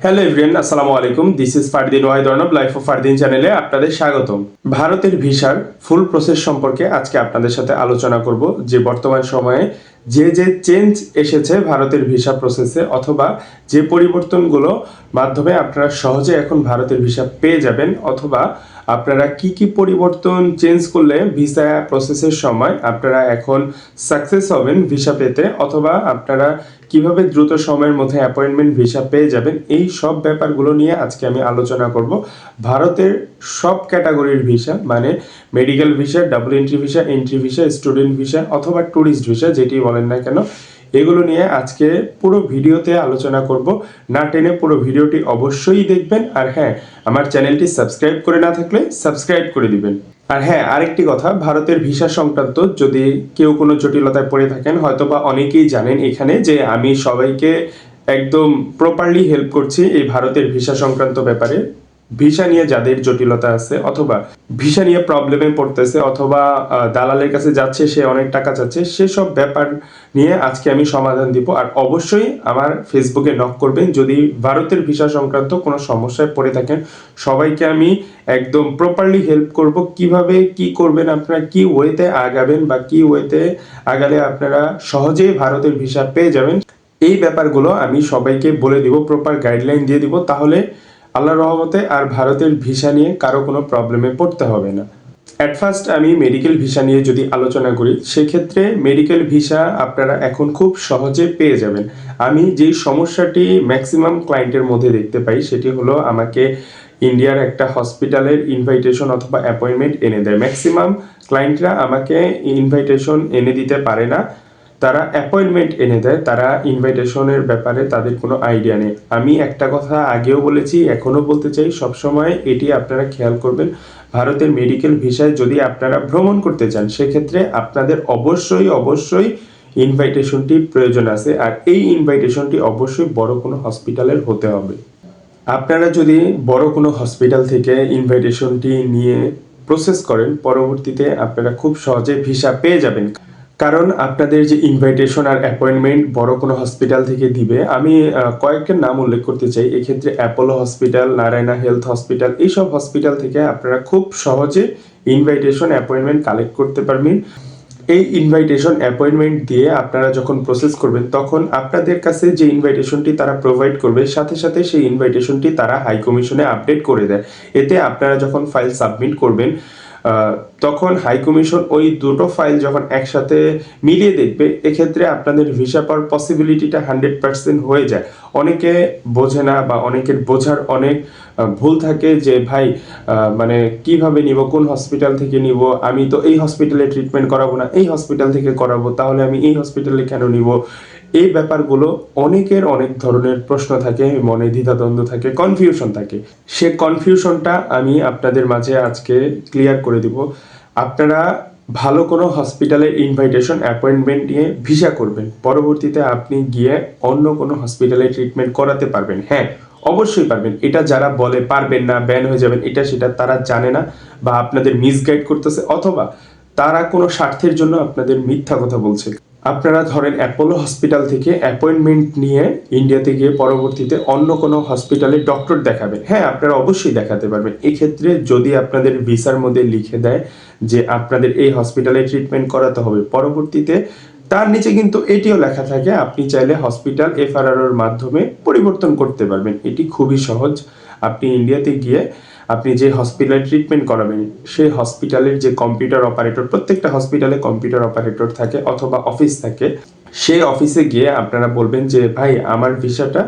Hello everyone, আসসালামু আলাইকুম। This is Fardin Wahid Arnab, life of Fardin চ্যানেলে আপনাদের স্বাগতম। ভারতের ভিসার ফুল প্রসেস সম্পর্কে আজকে আপনাদের সাথে আলোচনা করব, যে বর্তমান সময়ে যে চেঞ্জ এসেছে ভারতের ভিসা প্রসেসে, অথবা যে পরিবর্তনগুলো মাধ্যমে আপনারা সহজে এখন ভারতের ভিসা পেয়ে যাবেন, অথবা আপনারা কি কি পরিবর্তন চেঞ্জ করলে ভিসা প্রসেসের সময় আপনারা এখন সাকসেস হবেন ভিসা পেতে, অথবা আপনারা কিভাবে দ্রুত সময়ের মধ্যে অ্যাপয়েন্টমেন্ট ভিসা পেয়ে যাবেন, এই সব ব্যাপারগুলো নিয়ে আজকে আমি আলোচনা করব। ভারতের সব ক্যাটাগরির ভিসা, মানে medical visa, double entry visa, student visa অথবা ট্যুরিস্ট ভিসা, যেটি বলেন না কেন, এগুলো নিয়ে আজকে পুরো ভিডিওতে আলোচনা করব। না টেনে পুরো ভিডিওটি অবশ্যই দেখবেন। আর হ্যাঁ, আমার চ্যানেলটি সাবস্ক্রাইব করে না থাকলে সাবস্ক্রাইব করে দিবেন। আর হ্যাঁ, আরেকটি কথা, ভারতের ভিসা সংক্রান্ত যদি কেউ কোনো জটিলতায় পড়ে থাকেন, হয়তোবা অনেকেই জানেন এখানে যে আমি সবাইকে একদম প্রপারলি হেল্প করছি এই ভারতের ভিসা সংক্রান্ত ব্যাপারে। ভিসা নিয়ে যাদের জটিলতা আছে, অথবা ভিসা নিয়ে প্রবলেমে পড়তেছে, অথবা দালালের কাছে যাচ্ছে, সে অনেক টাকা চাচ্ছে, সেসব ব্যাপার নিয়ে আজকে আমি সমাধান দিব। আর অবশ্যই আমার ফেসবুকে নক করবেন যদি ভারতের ভিসা সংক্রান্ত কোনো সমস্যায় পড়ে থাকেন। সবাইকে আমি একদম প্রপারলি হেল্প করব, কিভাবে কি করবেন আপনারা, কি ওয়েতে আগাবেন বা কি ওয়েতে আগালে আপনারা সহজেই ভারতের ভিসা পেয়ে যাবেন, এই ব্যাপারগুলো আমি সবাইকে বলে দিব, প্রপার গাইডলাইন দিয়ে দিব। তাহলে আল্লাহর রহমতে আর ভারতের ভিসা নিয়ে কারো কোনো প্রবলেমে পড়তে হবে না। অ্যাট ফার্স্ট আমি মেডিকেল ভিসা নিয়ে যদি আলোচনা করি, সেক্ষেত্রে মেডিকেল ভিসা আপনারা এখন খুব সহজে পেয়ে যাবেন। আমি যেই সমস্যাটি ম্যাক্সিমাম ক্লায়েন্টের মধ্যে দেখতে পাই, সেটি হলো আমাকে ইন্ডিয়ার একটা হসপিটালের ইনভাইটেশন অথবা অ্যাপয়েন্টমেন্ট এনে দেয়। ম্যাক্সিমাম ক্লায়েন্টরা আমাকে ইনভাইটেশন এনে দিতে পারে না, তারা অ্যাপয়েন্টমেন্ট এনে দেয়, তারা ইনভাইটেশনের ব্যাপারে তাদের কোনো আইডিয়া নেই। আমি একটা কথা আগেও বলেছি, এখনও বলতে চাই, সবসময় এটি আপনারা খেয়াল করবেন। ভারতের মেডিকেল ভিসায় যদি আপনারা ভ্রমণ করতে চান, সেক্ষেত্রে আপনাদের অবশ্যই ইনভাইটেশনটি প্রয়োজন আছে। আর এই ইনভাইটেশনটি অবশ্যই বড় কোনো হসপিটালের হতে হবে। আপনারা যদি বড় কোনো হসপিটাল থেকে ইনভাইটেশনটি নিয়ে প্রসেস করেন, পরবর্তীতে আপনারা খুব সহজে ভিসা পেয়ে যাবেন। কারণ আপনাদের যে ইনভাইটেশন আর অ্যাপয়েন্টমেন্ট বড় কোনো হসপিটাল থেকে দিবে, আমি কয়েকটা নাম উল্লেখ করতে চাই এক্ষেত্রে। Apollo hospital, Narayana health hospital, এইসব হসপিটাল থেকে আপনারা খুব সহজে ইনভাইটেশন অ্যাপয়েন্টমেন্ট কালেক্ট করতে পারবেন। এই ইনভাইটেশন অ্যাপয়েন্টমেন্ট দিয়ে আপনারা যখন প্রসেস করবেন, তখন আপনাদের কাছে যে ইনভাইটেশনটি তারা প্রোভাইড করবে, সাথে সাথে সেই ইনভাইটেশনটি তারা হাই কমিশনে আপডেট করে দেয়। এতে আপনারা যখন ফাইল সাবমিট করবেন, তখন হাই কমিশন ওই দুটো ফাইল যখন একসাথে মিলিয়ে দেখবে, এক্ষেত্রে আপনাদের ভিসা পাওয়ার পসিবিলিটিটা 100% হয়ে যায়। অনেকে বোঝে না, বা অনেকের বোঝার অনেক ভুল থাকে যে ভাই মানে কিভাবে নিব, কোন হসপিটাল থেকে নিব, আমি তো এই হসপিটালে ট্রিটমেন্ট করাবো না, এই হসপিটাল থেকে করাবো, তাহলে আমি এই হসপিটালে কেন নিব। এই ব্যাপারগুলো অনেকের অনেক ধরনের প্রশ্ন থাকে, মনে দ্বিধাদ্বন্দ্ব থাকে, কনফিউশন থাকে। সে কনফিউশনটা আমি আপনাদের মাঝে আজকে ক্লিয়ার করে দিব। আপনারা ভালো কোনো হসপিটালের ইনভাইটেশন অ্যাপয়েন্টমেন্ট নিয়ে ভিসা করবেন, পরবর্তীতে আপনি গিয়ে অন্য কোনো হসপিটালে ট্রিটমেন্ট করাতে পারবেন। হ্যাঁ, অবশ্যই পারবেন। এটা যারা বলে পারবেন না, ব্যান হয়ে যাবেন, এটা সেটা তারা জানে না, বা আপনাদের মিসগাইড করতেছে, অথবা তারা কোনো স্বার্থের জন্য আপনাদের মিথ্যা কথা বলছে। আপনারা ধরেন অ্যাপোলো হসপিটাল থেকে অ্যাপয়েন্টমেন্ট নিয়ে ইন্ডিয়াতে গিয়ে পরবর্তীতে অন্য কোনো হসপিটালে ডক্টর দেখাবেন। হ্যাঁ, আপনারা অবশ্যই দেখাতে পারবেন। এক্ষেত্রে যদি আপনাদের ভিসার মধ্যে লিখে দেয় যে আপনাদের এই হসপিটালে ট্রিটমেন্ট করাতে হবে, পরবর্তীতে তার নিচে কিন্তু এটিও লেখা থাকে আপনি চাইলে হসপিটাল এফআরআর মাধ্যমে পরিবর্তন করতে পারবেন। এটি খুবই সহজ। আপনি ইন্ডিয়াতে গিয়ে আপনি যে হসপিটালে ট্রিটমেন্ট করাবেন, সেই হসপিটালের যে কম্পিউটার অপারেটর, প্রত্যেকটা হসপিটালে কম্পিউটার অপারেটর থাকে অথবা অফিস থাকে, সেই অফিসে গিয়ে আপনারা বলবেন যে ভাই, আমার ভিসাটা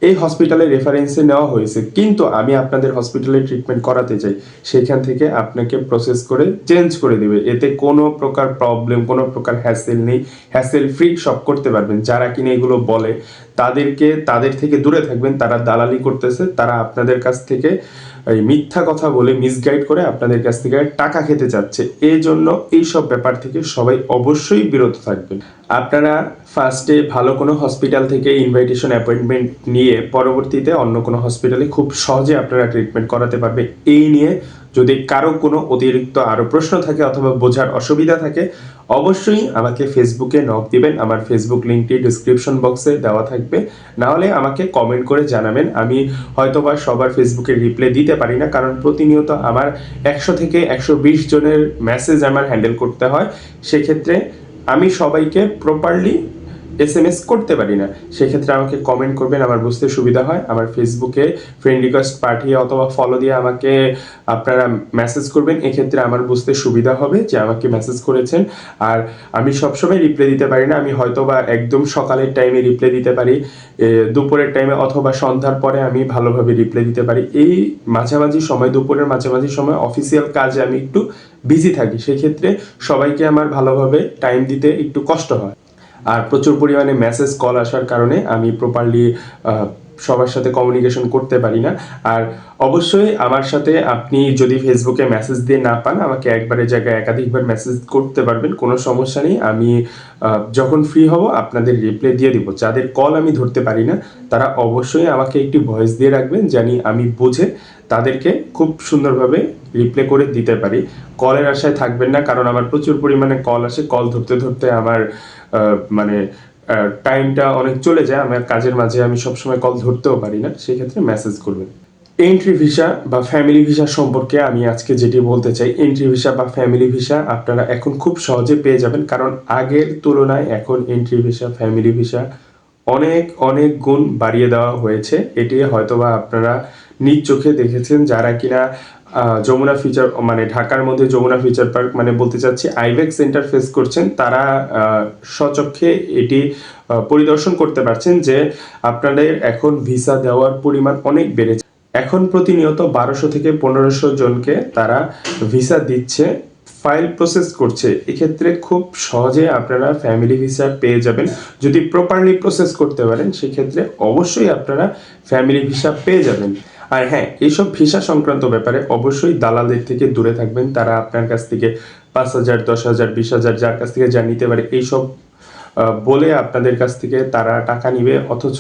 এই হসপিটালের রেফারেন্সে নেওয়া হয়েছে, কিন্তু আমি আপনাদের হসপিটালে ট্রিটমেন্ট করাতে চাই। সেখান থেকে আপনাকে প্রসেস করে চেঞ্জ করে দেবে। এতে কোনো প্রকার প্রবলেম, কোনো প্রকার হ্যাসেল নেই, হ্যাসেল ফ্রি সব করতে পারবেন। যারা কিনা এগুলো বলে, তাদের থেকে দূরে থাকবেন। তারা দালালি করতেছে, তারা আপনাদের কাছ থেকে এই মিথ্যা কথা বলে মিসগাইড করে আপনাদের কাছ থেকে টাকা খেতে চাচ্ছে। এই জন্য এইসব ব্যাপার থেকে সবাই অবশ্যই বিরত থাকবেন। আপনারা ফার্স্টে ভালো কোনো হসপিটাল থেকে ইনভাইটেশন অ্যাপয়েন্টমেন্ট নিয়ে পরবর্তীতে অন্য কোনো হসপিটালে খুব সহজে আপনারা ট্রিটমেন্ট করাতে পারবে। এই নিয়ে যদি কারো কোনো অতিরিক্ত আরও প্রশ্ন থাকে অথবা বোঝার অসুবিধা থাকে অবশ্যই আমাকে ফেসবুকে নক দিবেন। আমার ফেসবুক লিঙ্কটি ডিসক্রিপশন বক্সে দেওয়া থাকবে, নাহলে আমাকে কমেন্ট করে জানাবেন। আমি হয়তোবা সবার ফেসবুকে রিপ্লাই দিতে পারি না, কারণ প্রতিনিয়ত আমার 100 থেকে 120 জনের মেসেজ আমার হ্যান্ডেল করতে হয়। সেক্ষেত্রে আমি সবাইকে প্রপারলি SMS করতে পারি না। সেক্ষেত্রে আমাকে কমেন্ট করবেন, আমার বুঝতে সুবিধা হয়। আমার ফেসবুকে ফ্রেন্ড রিকোয়েস্ট পাঠিয়ে অথবা ফলো দিয়ে আমাকে আপনারা মেসেজ করবেন, এক্ষেত্রে আমার বুঝতে সুবিধা হবে যে আমাকে মেসেজ করেছেন। আর আমি সবসময় রিপ্লাই দিতে পারি না, আমি হয়তো বা একদম সকালের টাইমে রিপ্লাই দিতে পারি, দুপুরের টাইমে অথবা সন্ধ্যার পরে আমি ভালোভাবে রিপ্লাই দিতে পারি। এই মাঝামাঝি সময়, দুপুরের মাঝামাঝি সময় অফিসিয়াল কাজে আমি একটু বিজি থাকি, সেক্ষেত্রে সবাইকে আমার ভালোভাবে টাইম দিতে একটু কষ্ট হয়। আর প্রচুর পরিমাণে মেসেজ কল আসার কারণে আমি প্রপারলি সবার সাথে কমিউনিকেশন করতে পারি না। আর অবশ্যই আমার সাথে আপনি যদি ফেসবুকে মেসেজ দিয়ে না পান, আমাকে একবারের জায়গায় একাধিকবার মেসেজ করতে পারবেন, কোনো সমস্যা নেই। আমি যখন ফ্রি হব আপনাদের রিপ্লাই দিয়ে দিব। যাদের কল আমি ধরতে পারি না তারা অবশ্যই আমাকে একটি ভয়েস দিয়ে রাখবেন, জানি আমি বুঝে তাদেরকে খুব সুন্দরভাবে রিপ্লাই করে দিতে পারি। কলের আশায় থাকবেন না, কারণ আমার প্রচুর পরিমাণে কল আসে। কল ধরতে ধরতে আমার মানে টাইমটা অনেক চলে যায়, আমার কাজের মাঝে আমি সবসময় কল ধরতেও পারি না। সেক্ষেত্রে মেসেজ করবেন। এন্ট্রি ভিসা বা ফ্যামিলি ভিসা সম্পর্কে আমি আজকে যেটি বলতে চাই, এন্ট্রি ভিসা বা ফ্যামিলি ভিসা আপনারা এখন খুব সহজে পেয়ে যাবেন, কারণ আগের তুলনায় এখন এন্ট্রি ভিসা, ফ্যামিলি ভিসা অনেক অনেক গুণ বাড়িয়ে দেওয়া হয়েছে। এটি হয়তোবা আপনারা নিজ চোখে দেখেছেন, যারা কিনা যমুনা ফিচার মানে ঢাকার মধ্যে যমুনা ফিচার পার্ক মানে বলতে চাচ্ছি আইভেক্স সেন্টার ফেস করছেন, তারা স্বচক্ষে এটি পরিদর্শন করতে পারছেন যে আপনাদের এখন ভিসা দেওয়ার পরিমাণ অনেক বেড়েছে। এখন প্রতিনিয়ত 1200 থেকে 1500 জনকে তারা ভিসা দিচ্ছে, ফাইল প্রসেস করছে। এক্ষেত্রে খুব সহজে আপনারা ফ্যামিলি ভিসা পেয়ে যাবেন যদি প্রপারলি প্রসেস করতে পারেন। সেক্ষেত্রে অবশ্যই আপনারা ফ্যামিলি ভিসা পেয়ে যাবেন। আর হ্যাঁ, এইসব ভিসা সংক্রান্ত ব্যাপারে অবশ্যই দালালদের থেকে দূরে থাকবেন। তারা আপনার কাছ থেকে 5000, 10,000, 20,000 যার কাছ থেকে যা নিতে পারে এইসব বলে আপনাদের কাছ থেকে তারা টাকা নিবে, অথচ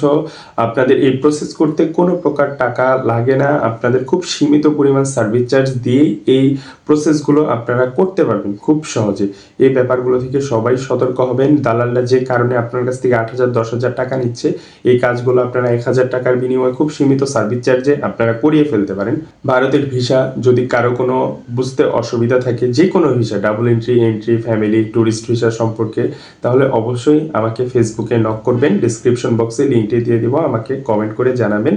আপনাদের এই প্রসেস করতে কোনো প্রকার টাকা লাগে না। আপনাদের খুব সীমিত পরিমাণ সার্ভিস চার্জ দিয়েই এই প্রসেসগুলো আপনারা করতে পারবেন খুব সহজে। এই ব্যাপারগুলো থেকে সবাই সতর্ক হবেন। দালালরা যে কারণে আপনার কাছ থেকে 8,000, 10,000 টাকা নিচ্ছে, এই কাজগুলো আপনারা 1,000 টাকার বিনিময়ে খুব সীমিত সার্ভিস চার্জে আপনারা করিয়ে ফেলতে পারেন। ভারতের ভিসা যদি কারো কোনো বুঝতে অসুবিধা থাকে, যে কোনো visa, double entry, entry, family, tourist visa সম্পর্কে, তাহলে অবশ্যই আমাকে ফেসবুকে নক করবেন। ডিসক্রিপশন বক্সে লিঙ্কটি দিয়ে দিব, আমাকে কমেন্ট করে জানাবেন।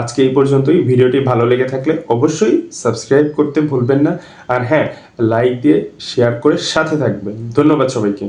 আজকে এই পর্যন্তই। ভিডিওটি ভালো লেগে থাকলে অবশ্যই সাবস্ক্রাইব করতে ভুলবেন না। আর হ্যাঁ, লাইক দিয়ে শেয়ার করে সাথে থাকবেন। ধন্যবাদ সবাইকে।